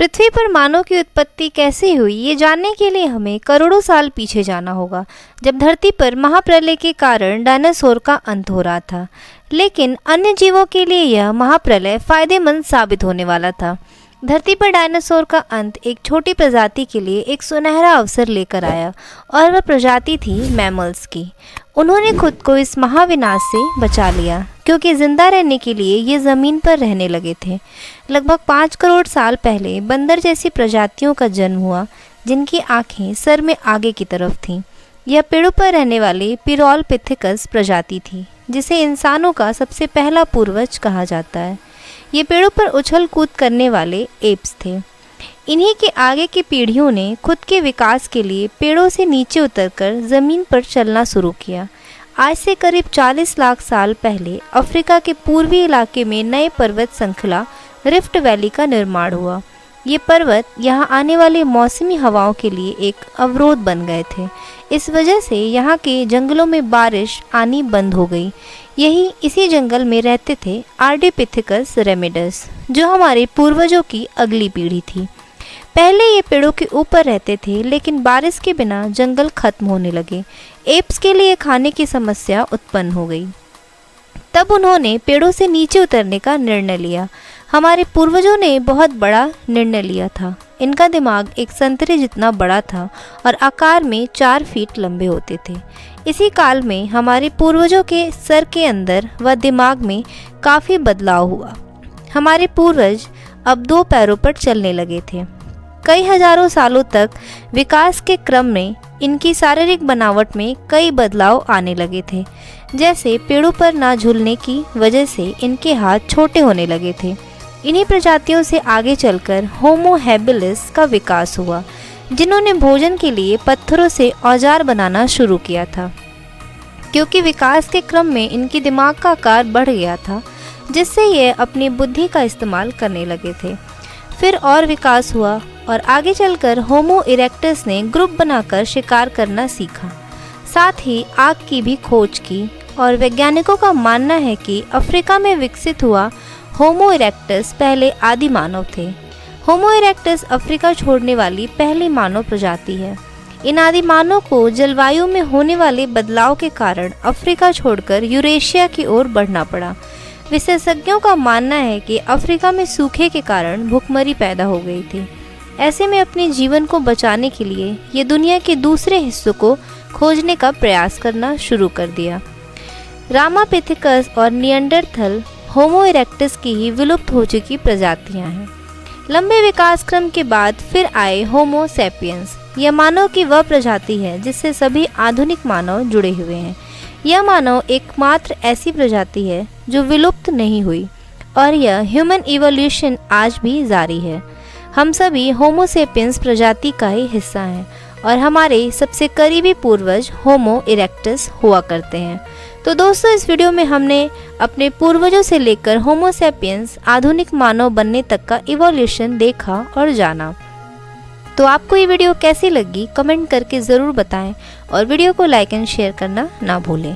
पृथ्वी पर मानव की उत्पत्ति कैसे हुई, ये जानने के लिए हमें करोड़ों साल पीछे जाना होगा, जब धरती पर महाप्रलय के कारण डायनासोर का अंत हो रहा था। लेकिन अन्य जीवों के लिए यह महाप्रलय फायदेमंद साबित होने वाला था। धरती पर डायनासोर का अंत एक छोटी प्रजाति के लिए एक सुनहरा अवसर लेकर आया, और वह प्रजाति थी मैमल्स की। उन्होंने खुद को इस महाविनाश से बचा लिया, क्योंकि जिंदा रहने के लिए ये ज़मीन पर रहने लगे थे। लगभग 5 करोड़ साल पहले बंदर जैसी प्रजातियों का जन्म हुआ, जिनकी आंखें सर में आगे की तरफ थीं। यह पेड़ों पर रहने वाली पिरोलपिथेकस प्रजाति थी, जिसे इंसानों का सबसे पहला पूर्वज कहा जाता है। ये पेड़ों पर उछल कूद करने वाले एप्स थे। इन्हीं के आगे की पीढ़ियों ने खुद के विकास के लिए पेड़ों से नीचे उतरकर ज़मीन पर चलना शुरू किया। आज से करीब 40 लाख साल पहले अफ्रीका के पूर्वी इलाके में नए पर्वत श्रृंखला रिफ्ट वैली का निर्माण हुआ। ये पर्वत यहाँ आने वाली मौसमी हवाओं के लिए एक अवरोध बन गए थे। इस वजह से यहाँ के जंगलों में बारिश आनी बंद हो गई। इसी जंगल में रहते थे आर्डिपिथेकस रेमिडस, जो हमारे पूर्वजों की अगली पीढ़ी थी। पहले ये पेड़ों के ऊपर रहते थे, लेकिन बारिश के बिना जंगल खत्म होने लगे। एप्स के लिए खाने की समस्या उत्पन्न हो गई। तब उन्होंने पेड़ों से नीचे उतरने का निर्णय लिया। हमारे पूर्वजों ने बहुत बड़ा निर्णय लिया था। इनका दिमाग एक संतरे जितना बड़ा था और आकार में 4 फीट लंबे होते थे। इसी काल में हमारे पूर्वजों के सर के अंदर व दिमाग में काफ़ी बदलाव हुआ। हमारे पूर्वज अब 2 पैरों पर चलने लगे थे। कई हजारों सालों तक विकास के क्रम में इनकी शारीरिक बनावट में कई बदलाव आने लगे थे। जैसे पेड़ों पर ना झूलने की वजह से इनके हाथ छोटे होने लगे थे। इन्हीं प्रजातियों से आगे चलकर होमो हैबिलिस का विकास हुआ, जिन्होंने भोजन के लिए पत्थरों से औजार बनाना शुरू किया था। क्योंकि विकास के क्रम में इनकी दिमाग का आकार बढ़ गया था, जिससे ये अपनी बुद्धि का इस्तेमाल करने लगे थे। फिर और विकास हुआ और आगे चलकर होमो इरेक्टस ने ग्रुप बनाकर शिकार करना सीखा। साथ ही आग की भी खोज की, और वैज्ञानिकों का मानना है कि अफ्रीका में विकसित हुआ होमो इरेक्टस पहले आदि मानव थे। होमो इरेक्टस अफ्रीका छोड़ने वाली पहली मानव प्रजाति है। इन आदि मानव को जलवायु में होने वाले बदलाव के कारण अफ्रीका छोड़कर यूरेशिया की ओर बढ़ना पड़ा। विशेषज्ञों का मानना है कि अफ्रीका में सूखे के कारण भूखमरी पैदा हो गई थी। ऐसे में अपने जीवन को बचाने के लिए ये दुनिया के दूसरे हिस्सों को खोजने का प्रयास करना शुरू कर दिया। रामापिथेकस और निएंडरथल होमो इरेक्टस की ही विलुप्त हो चुकी प्रजातियां हैं। लंबे विकास क्रम के बाद फिर आए होमो सैपियंस। यह मानव की वह प्रजाति है जिससे सभी आधुनिक मानव जुड़े हुए हैं। यह मानव एकमात्र ऐसी प्रजाति है जो विलुप्त नहीं हुई, और यह ह्यूमन इवोल्यूशन आज भी जारी है। हम सभी होमो सैपियंस प्रजाति का ही हिस्सा हैं, और हमारे सबसे करीबी पूर्वज होमो इरेक्टस हुआ करते हैं। तो दोस्तों, इस वीडियो में हमने अपने पूर्वजों से लेकर होमो सैपियंस आधुनिक मानव बनने तक का इवोल्यूशन देखा और जाना। तो आपको ये वीडियो कैसी लगी कमेंट करके ज़रूर बताएं, और वीडियो को लाइक एंड शेयर करना ना भूलें।